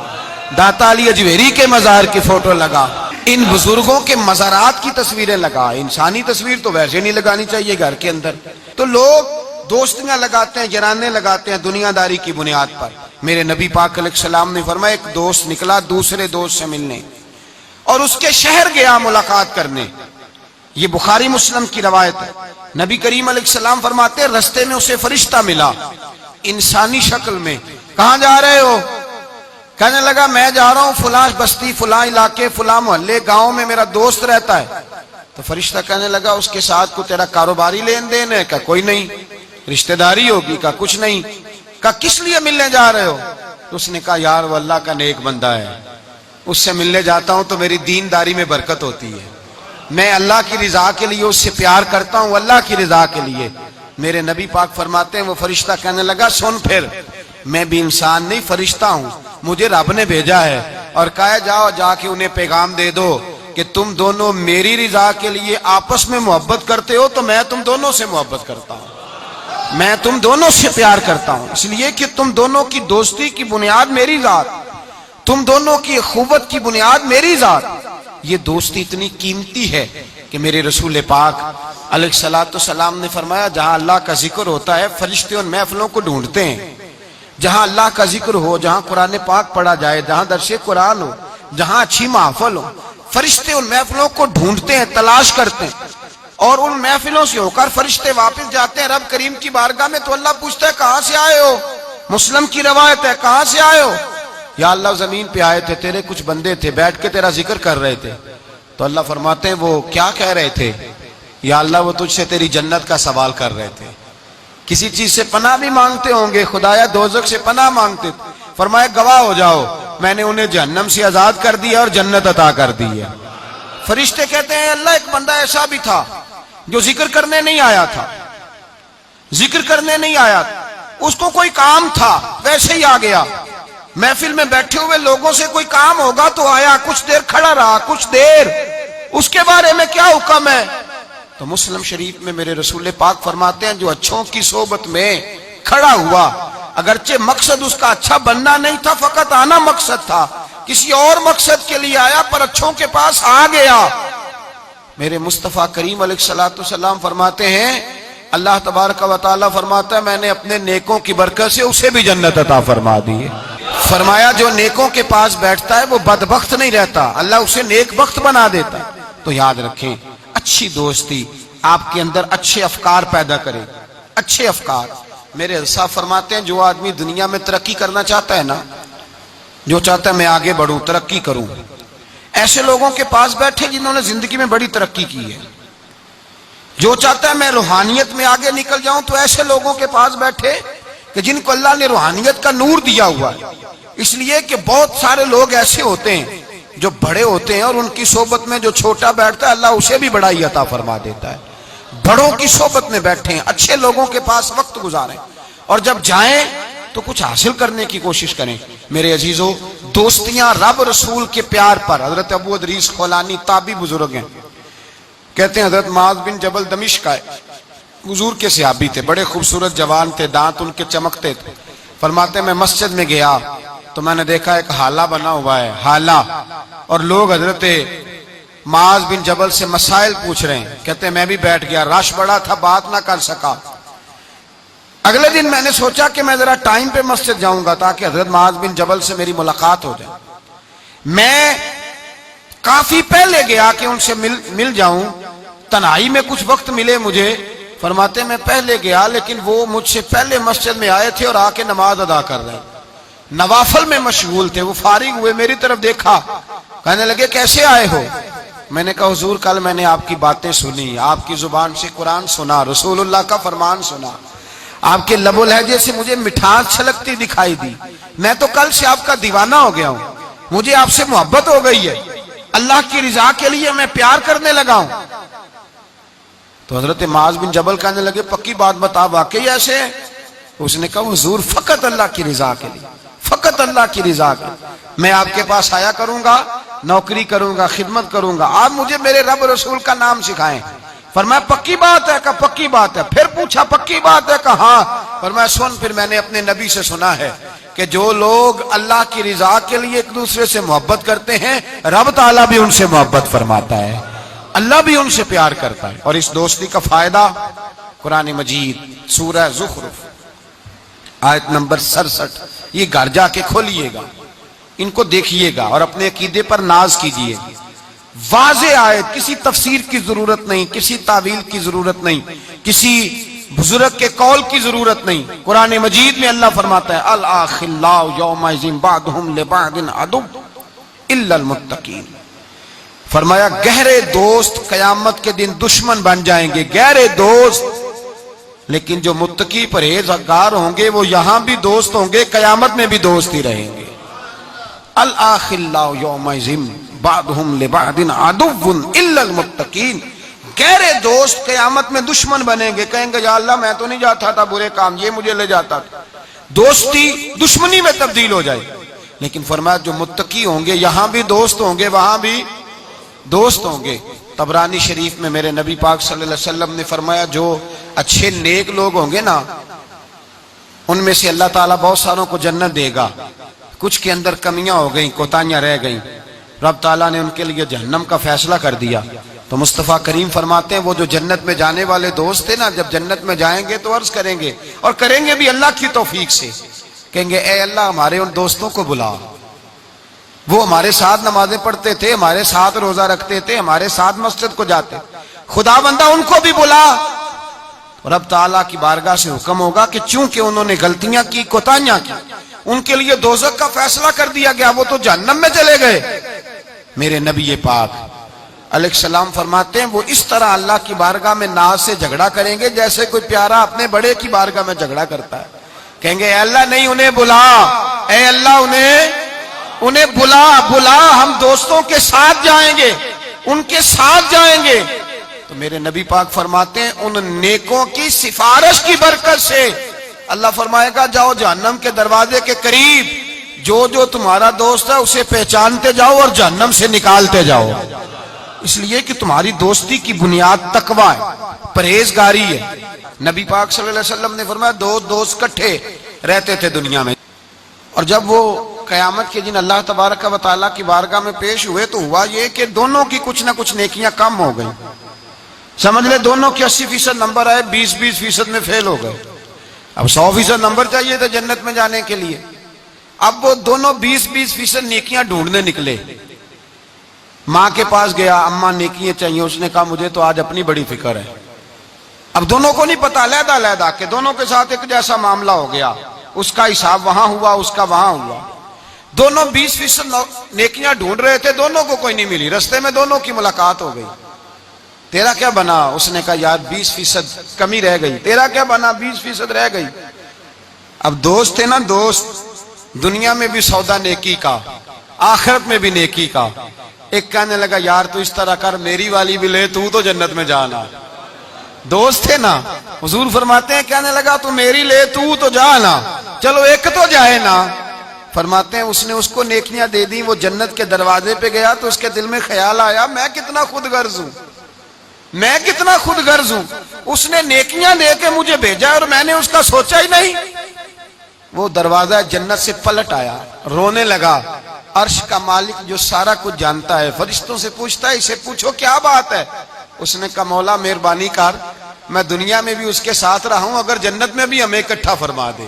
داتا علی اجویری کے مزار کی فوٹو لگا، ان بزرگوں کے مزارات کی تصویریں لگا. انسانی تصویر تو ویسے نہیں لگانی چاہیے گھر کے اندر. تو لوگ دوستیاں لگاتے ہیں، یارانے لگاتے ہیں دنیا داری کی بنیاد پر. میرے نبی پاک علیہ السلام نے فرمایا ایک دوست نکلا دوسرے دوست سے ملنے اور اس کے شہر گیا ملاقات کرنے. یہ بخاری مسلم کی روایت ہے. نبی کریم علیہ السلام فرماتے ہیں رستے میں اسے فرشتہ ملا انسانی شکل میں. کہاں جا رہے ہو؟ کہنے لگا میں جا رہا ہوں فلاں بستی، فلاں علاقے، فلاں محلے، گاؤں میں میرا دوست رہتا ہے. تو فرشتہ کہنے لگا اس کے ساتھ کو تیرا کاروباری لین دین ہے؟ کہا کوئی نہیں. رشتہ داری ہوگی؟ کہا کچھ نہیں. کہا کس لیے ملنے جا رہے ہو؟ تو اس نے کہا یار وہ اللہ کا نیک بندہ ہے، اس سے ملنے جاتا ہوں تو میری دینداری میں برکت ہوتی ہے، میں اللہ کی رضا کے لیے اس سے پیار کرتا ہوں، اللہ کی رضا کے لیے. میرے نبی پاک فرماتے ہیں وہ فرشتہ کہنے لگا سن پھر میں بھی انسان نہیں فرشتہ ہوں، مجھے رب نے بھیجا ہے اور کہا جاؤ جا کے انہیں پیغام دے دو کہ تم دونوں میری رضا کے لیے آپس میں محبت کرتے ہو تو میں تم دونوں سے محبت کرتا ہوں، میں تم دونوں سے پیار کرتا ہوں، اس لیے کہ تم دونوں کی دوستی کی بنیاد میری ذات. تم دونوں کی اخوت کی بنیاد میری ذات. یہ دوستی اتنی قیمتی ہے کہ میرے رسول پاک علیہ الصلوۃ والسلام نے فرمایا جہاں اللہ کا ذکر ہوتا ہے فرشتے ان محفلوں کو ڈھونڈتے ہیں. جہاں اللہ کا ذکر ہو، جہاں قرآن پاک پڑھا جائے، جہاں درس قرآن ہو، جہاں اچھی محفل ہو، فرشتے ان محفلوں کو ڈھونڈتے ہیں، تلاش کرتے ہیں. اور ان محفلوں سے ہو کر فرشتے واپس جاتے ہیں رب کریم کی بارگاہ میں. تو اللہ پوچھتا ہے کہاں سے آئے ہو؟ مسلم کی روایت ہے کہاں سے آئے ہو؟ یا اللہ زمین پہ آئے تھے، تیرے کچھ بندے تھے بیٹھ کے تیرا ذکر کر رہے تھے. تو اللہ فرماتے ہیں وہ کیا کہہ رہے تھے؟ یا اللہ وہ تجھ سے تیری جنت کا سوال کر رہے تھے. کسی چیز سے پناہ بھی مانگتے ہوں گے، خدایا دوزخ سے پناہ مانگتے تھے. فرمایا گواہ ہو جاؤ میں نے انہیں جہنم سے آزاد کر دیا اور جنت عطا کر دی ہے. فرشتے کہتے ہیں اللہ ایک بندہ ایسا بھی تھا جو ذکر کرنے نہیں آیا تھا، ذکر کرنے نہیں آیا تھا، اس کو کوئی کام تھا ویسے ہی آ گیا. محفل میں بیٹھے ہوئے لوگوں سے کوئی کام ہوگا تو آیا، کچھ دیر کھڑا رہا، کچھ دیر، اس کے بارے میں کیا حکم ہے؟ تو مسلم شریف میں میرے رسول پاک فرماتے ہیں جو اچھوں کی صحبت میں کھڑا ہوا، اگرچہ مقصد اس کا اچھا بننا نہیں تھا، فقط آنا مقصد تھا، کسی اور مقصد کے لیے آیا پر اچھوں کے پاس آ گیا. میرے مصطفیٰ کریم علیہ الصلوۃ والسلام فرماتے ہیں اللہ تبارک و تعالیٰ فرماتا ہے میں نے اپنے نیکوں کی برکت سے اسے بھی جنت عطا فرما دی ہے. فرمایا جو نیکوں کے پاس بیٹھتا ہے وہ بدبخت نہیں رہتا، اللہ اسے نیک بخت بنا دیتا. تو یاد رکھیں اچھی دوستی آپ کے اندر اچھے افکار پیدا کرے، اچھے افکار. میرے صاحب فرماتے ہیں جو آدمی دنیا میں ترقی کرنا چاہتا ہے نا، جو چاہتا ہے میں آگے بڑھوں، ترقی کروں، ایسے لوگوں کے پاس بیٹھے جنہوں نے زندگی میں بڑی ترقی کی ہے. جو چاہتا ہے میں روحانیت میں آگے نکل جاؤں تو ایسے لوگوں کے پاس بیٹھے کہ جن کو اللہ نے روحانیت کا نور دیا ہوا ہے. اس لیے کہ بہت سارے لوگ ایسے ہوتے ہیں جو بڑے ہوتے ہیں اور ان کی صحبت میں جو چھوٹا بیٹھتا ہے اللہ اسے بھی بڑائی عطا فرما دیتا ہے. بڑوں کی صحبت میں بیٹھیں، اچھے لوگوں کے پاس وقت گزاریں، اور جب جائیں تو کچھ حاصل کرنے کی کوشش کریں. میرے عزیزو دوستیاں رب رسول کے پیار پر. حضرت ابو ادریس خولانی تابعی بزرگ ہیں، کہتے ہیں حضرت معاذ بن جبل دمشق کا حضور کے صحابی تھے، بڑے خوبصورت جوان تھے، دانت ان کے چمکتے تھے. فرماتے ہیں میں مسجد میں گیا تو میں نے دیکھا ایک حالہ بنا ہوا ہے، حالہ، اور لوگ حضرت معاذ بن جبل سے مسائل پوچھ رہے ہیں. کہتے ہیں میں بھی بیٹھ گیا، رش بڑا تھا، بات نہ کر سکا. اگلے دن میں نے سوچا کہ میں ذرا ٹائم پہ مسجد جاؤں گا تاکہ حضرت معاذ بن جبل سے میری ملاقات ہو جائے. میں کافی پہلے گیا کہ ان سے مل جاؤں، تنہائی میں کچھ وقت ملے مجھے. فرماتے ہیں میں پہلے گیا لیکن وہ مجھ سے پہلے مسجد میں آئے تھے اور آ کے نماز ادا کر رہے، نوافل میں مشغول تھے. وہ فارغ ہوئے، میری طرف دیکھا، کہنے لگے کیسے آئے ہو؟ میں نے کہا حضور کل میں نے آپ کی باتیں سنی، آپ کی زبان سے قرآن سنا، رسول اللہ کا فرمان سنا، آپ کے لب و لہجے سے مجھے مٹھاس چھلکتی دکھائی دی. میں تو کل سے آپ کا دیوانہ ہو گیا ہوں، مجھے آپ سے محبت ہو گئی ہے، اللہ کی رضا کے لیے میں پیار کرنے لگا ہوں. تو حضرت معاذ بن جبل کہنے لگے پکی بات بتا، واقعی ایسے ہے؟ اس نے کہا حضور فقط اللہ کی رضا کے لیے، فقط اللہ کی رضا کے لیے میں آپ کے پاس آیا کروں گا، نوکری کروں گا، خدمت کروں گا، آپ مجھے میرے رب رسول کا نام سکھائیں. فرمایا پکی بات ہے؟ کہا پکی بات ہے. پھر پوچھا پکی بات ہے؟ کہا ہاں. فرمایا سن، پھر میں نے اپنے نبی سے سنا ہے کہ جو لوگ اللہ کی رضا کے لیے ایک دوسرے سے محبت کرتے ہیں رب تعالیٰ بھی ان سے محبت فرماتا ہے، اللہ بھی ان سے پیار کرتا ہے. اور اس دوستی کا فائدہ قرآن مجید سورہ زخرف آیت نمبر 67، یہ گھر جا کے کھولیے گا، ان کو دیکھیے گا اور اپنے عقیدے پر ناز کیجیے گا. واضح آیت، کسی تفسیر کی ضرورت نہیں، کسی تعویل کی ضرورت نہیں، کسی بزرگ کے قول کی ضرورت نہیں. قرآن مجید میں اللہ فرماتا ہے الاخلاء یومئذ بعضهم لبعض عدو الا المتقین. فرمایا گہرے دوست قیامت کے دن دشمن بن جائیں گے، گہرے دوست، لیکن جو متقی پرہیزگار ہوں گے وہ یہاں بھی دوست ہوں گے، قیامت میں بھی دوست ہی رہیں گے. الاخلاء یومئذ بعضهم لبعض عدو الا المتقین. گہرے دوست قیامت میں دشمن بنیں گے، کہیں گے یا اللہ میں تو نہیں جاتا تھا برے کام، یہ مجھے لے جاتا تھا. دوستی دشمنی میں تبدیل ہو جائے. لیکن فرمایا جو متقی ہوں گے یہاں بھی دوست ہوں گے، وہاں بھی دوست ہوں گے. طبرانی شریف میں میرے نبی پاک صلی اللہ علیہ وسلم نے فرمایا جو اچھے نیک لوگ ہوں گے نا ان میں سے اللہ تعالیٰ بہت ساروں کو جنت دے گا. کچھ کے اندر کمیاں ہو گئیں، کوتاہیاں رہ گئیں، رب تعالیٰ نے ان کے لیے جہنم کا فیصلہ کر دیا۔ تو مصطفیٰ کریم فرماتے ہیں وہ جو جنت میں جانے والے دوست تھے نا، جب جنت میں جائیں گے تو عرض کریں گے، اور کریں گے بھی اللہ کی توفیق سے، کہیں گے اے اللہ ہمارے ان دوستوں کو بلا، وہ ہمارے ساتھ نمازیں پڑھتے تھے، ہمارے ساتھ روزہ رکھتے تھے، ہمارے ساتھ مسجد کو جاتے، خدا بندہ ان کو بھی بلا۔ رب تعالیٰ کی بارگاہ سے حکم ہوگا کہ چونکہ انہوں نے غلطیاں کی، کوتاہیاں کی، ان کے لیے دوزخ کا فیصلہ کر دیا گیا، وہ تو جہنم میں چلے گئے۔ میرے نبی پاک علیہ السلام فرماتے ہیں وہ اس طرح اللہ کی بارگاہ میں ناز سے جھگڑا کریں گے جیسے کوئی پیارا اپنے بڑے کی بارگاہ میں جھگڑا کرتا ہے، کہیں گے اے اللہ نہیں انہیں بلا، اے اللہ انہیں بلا، ہم دوستوں کے ساتھ جائیں گے، ان کے ساتھ جائیں گے۔ تو میرے نبی پاک فرماتے ہیں ان نیکوں کی سفارش کی برکت سے اللہ فرمائے گا جاؤ جہنم کے دروازے کے قریب، جو تمہارا دوست ہے اسے پہچانتے جاؤ اور جہنم سے نکالتے جاؤ، اس لیے کہ تمہاری دوستی کی بنیاد تقوی ہے، پرہیزگاری ہے۔ نبی پاک صلی اللہ علیہ وسلم نے فرمایا دو دوست کٹھے رہتے تھے دنیا میں، اور جب وہ قیامت کے دن اللہ تبارک و تعالیٰ کی بارگاہ میں پیش ہوئے تو ہوا یہ کہ دونوں کی کچھ نہ کچھ نیکیاں کم ہو گئیں، سمجھ لے دونوں کے 80% نمبر آئے، 20% میں فیل ہو گئے۔ اب 100% نمبر چاہیے تھے جنت میں جانے کے لیے، اب وہ دونوں 20% نیکیاں ڈھونڈنے نکلے۔ ماں کے پاس گیا، اماں نیکیاں چاہیے، اس نے کہا مجھے تو آج اپنی بڑی فکر ہے۔ اب دونوں کو نہیں پتا، علیحدہ کہ دونوں کے ساتھ ایک جیسا معاملہ ہو گیا، اس کا حساب وہاں ہوا، اس کا وہاں ہوا۔ دونوں 20% نیکیاں ڈھونڈ رہے تھے، دونوں کو کوئی نہیں ملی، رستے میں دونوں کی ملاقات ہو گئی۔ تیرا کیا بنا؟ اس نے کہا یار 20% کمی رہ گئی۔ تیرا کیا بنا؟ 20% رہ گئی۔ اب دوست تھے نا، دوست دنیا میں بھی سودا نیکی کا، آخرت میں بھی نیکی کا۔ ایک کہنے لگا یار تو اس طرح کر میری والی بھی لے، تو جنت میں جانا۔ دوست تھے نا، حضور فرماتے ہیں کہنے لگا تو میری لے، تو جانا، چلو ایک تو جائے نا۔ فرماتے ہیں اس نے اس کو نیکیاں دے دی، وہ جنت کے دروازے پہ گیا تو اس کے دل میں خیال آیا میں کتنا خود غرض ہوں، میں کتنا خود غرض ہوں، اس نے نیکیاں دے کے مجھے بھیجا اور میں نے اس کا سوچا ہی نہیں۔ وہ دروازہ جنت سے پلٹ آیا، رونے لگا۔ عرش کا مالک جو سارا کچھ جانتا ہے فرشتوں سے پوچھتا ہے اسے پوچھو کیا بات ہے؟ اس نے کہا مولا مہربانی کر، میں دنیا میں بھی اس کے ساتھ رہا ہوں، اگر جنت میں بھی ہمیں اکٹھا فرما دے،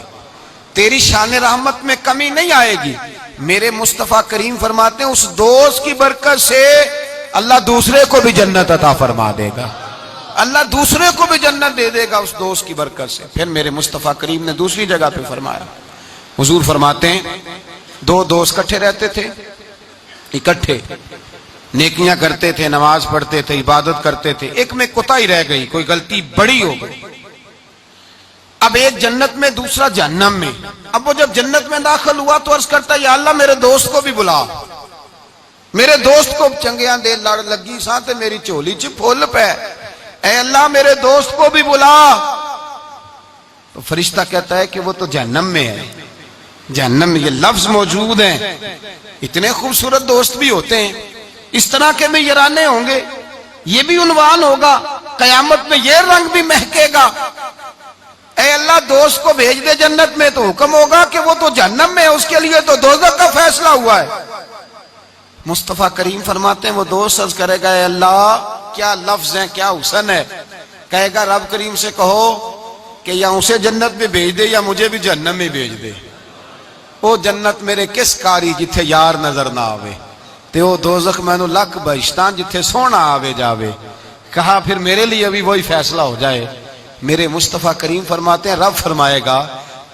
تیری شان رحمت میں کمی نہیں آئے گی۔ میرے مصطفیٰ کریم فرماتے ہیں اس دوست کی برکت سے اللہ دوسرے کو بھی جنت عطا فرما دے گا، اللہ دوسرے کو بھی جنت دے دے گا اس دوست کی برکت سے۔ پھر میرے مصطفیٰ کریم نے دوسری جگہ پہ فرمایا، حضور فرماتے ہیں دو دوست کٹھے رہتے تھے، اکٹھے نیکیاں کرتے تھے، نماز پڑھتے تھے، عبادت کرتے تھے، ایک میں کوتاہی رہ گئی، کوئی غلطی بڑی ہو گئی۔ اب ایک جنت میں دوسرا جہنم میں۔ اب وہ جب جنت میں داخل ہوا تو عرض کرتا یا اللہ میرے دوست کو بھی بلا، میرے دوست کو چنگیاں دے لڑ لگی ساتھ میری چولی چ پھول پہ، اے اللہ میرے دوست کو بھی بلا۔ تو فرشتہ کہتا ہے کہ وہ تو جہنم میں ہے، جہنم میں یہ لفظ موجود ہیں۔ اتنے خوبصورت دوست بھی ہوتے ہیں، اس طرح کے بھی یارانے ہوں گے، یہ بھی عنوان ہوگا، قیامت میں یہ رنگ بھی مہکے گا۔ اے اللہ دوست کو بھیج دے جنت میں، تو حکم ہوگا کہ وہ تو جہنم میں ہے، اس کے لیے تو دوزخ کا فیصلہ ہوا ہے۔ مصطفیٰ کریم فرماتے ہیں وہ دوست عرض کرے گا اے اللہ کیا لفظ ہیں، کیا حسن ہے، کہے گا رب کریم سے کہو کہ یا اسے جنت میں بھیج دے یا مجھے بھی جہنم میں بھیج دے۔ وہ جنت میرے کس کاری جتھے یار نظر نہ آوے، تے وہ دوزخ مینوں لکھ بہشتاں جتھے سونا آوے جاوے۔ کہا پھر میرے لیے بھی وہی فیصلہ ہو جائے۔ میرے مصطفیٰ کریم فرماتے ہیں رب فرمائے گا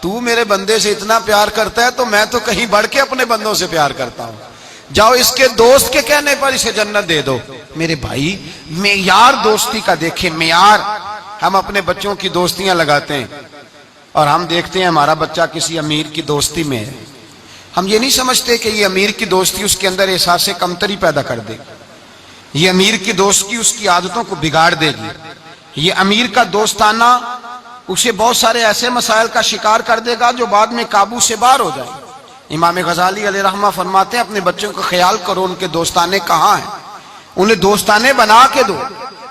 تو میرے بندے سے اتنا پیار کرتا ہے تو میں تو کہیں بڑھ کے اپنے بندوں سے پیار کرتا ہوں، جاؤ اس کے دوست کے کہنے پر اسے جنت دے دو۔ میرے بھائی معیار دوستی کا دیکھیں، معیار۔ ہم اپنے بچوں کی دوستیاں لگاتے ہیں اور ہم دیکھتے ہیں ہمارا بچہ کسی امیر کی دوستی میں ہے، ہم یہ نہیں سمجھتے کہ یہ امیر کی دوستی اس کے اندر احساس کمتری پیدا کر دے گی، یہ امیر کی دوستی اس کی عادتوں کو بگاڑ دے گی، یہ امیر کا دوستانہ اسے بہت سارے ایسے مسائل کا شکار کر دے گا جو بعد میں قابو سے باہر ہو جائے۔ امام غزالی علیہ رحمہ فرماتے ہیں اپنے بچوں کا خیال کرو ان کے دوستانے کہاں ہیں، انہیں دوستانے بنا کے دو۔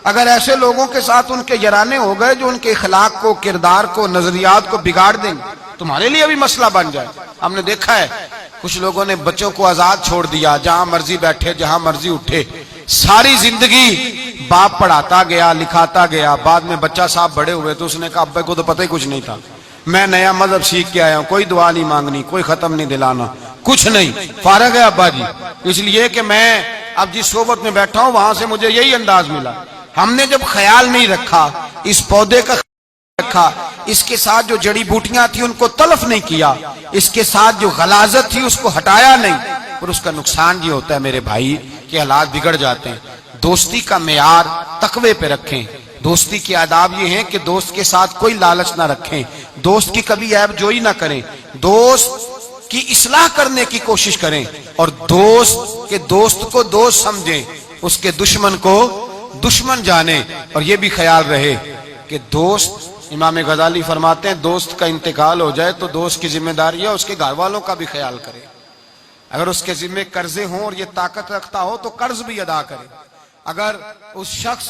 اگر ایسے لوگوں کے ساتھ ان کے یارانے ہو گئے جو ان کے اخلاق کو، کردار کو، نظریات کو بگاڑ دیں گے تمہارے لیے بھی مسئلہ بن جائے. ہم نے دیکھا ہے کچھ لوگوں نے بچوں کو آزاد چھوڑ دیا, جہاں مرضی بیٹھے جہاں مرضی اٹھے, ساری زندگی باپ پڑھاتا گیا لکھاتا گیا, بعد میں بچہ صاحب بڑے ہوئے تو اس نے کہا ابے کو تو پتہ ہی کچھ نہیں تھا, میں نیا مذہب سیکھ کے آیا ہوں, کوئی دعا نہیں مانگنی, کوئی ختم نہیں دلانا, کچھ نہیں, فارغ ہے ابا جی, اس لیے کہ میں اب جس صحبت میں بیٹھا ہوں وہاں سے مجھے یہی انداز ملا. ہم نے جب خیال نہیں رکھا اس پودے کا رکھا, اس کے ساتھ جو جڑی بوٹیاں تھی ان کو تلف نہیں کیا, اس کے ساتھ جو غلاظت تھی اس کو ہٹایا نہیں, اور اس کا نقصان یہ ہوتا ہے میرے بھائی کہ حالات بگڑ جاتے ہیں. دوستی کا معیار تقوی پہ رکھیں. دوستی کے آداب یہ ہیں کہ دوست کے ساتھ کوئی لالچ نہ رکھیں, دوست کی کبھی عیب جوئی نہ کریں, دوست کی اصلاح کرنے کی کوشش کریں, اور دوست کو دوست سمجھیں, اس کے دشمن کو دشمن جانیں. اور یہ بھی خیال رہے کہ دوست, امام غزالی فرماتے ہیں دوست کا انتقال ہو جائے تو دوست کی ذمہ داری ہے اس کے گھر والوں کا بھی خیال کرے. اگر اس کے ذمہ قرضے ہوں اور یہ طاقت رکھتا ہو تو قرض بھی ادا کرے. اگر اس شخص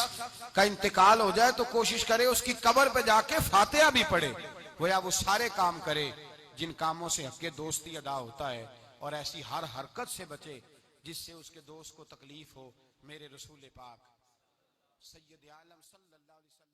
کا انتقال ہو جائے تو کوشش کرے اس کی قبر پہ جا کے فاتحہ بھی پڑھے, گویا وہ سارے کام کرے جن کاموں سے حق دوستی ادا ہوتا ہے, اور ایسی ہر حرکت سے بچے جس سے اس کے دوست کو تکلیف ہو. میرے رسول پاک سید عالم صلی اللہ علیہ وسلم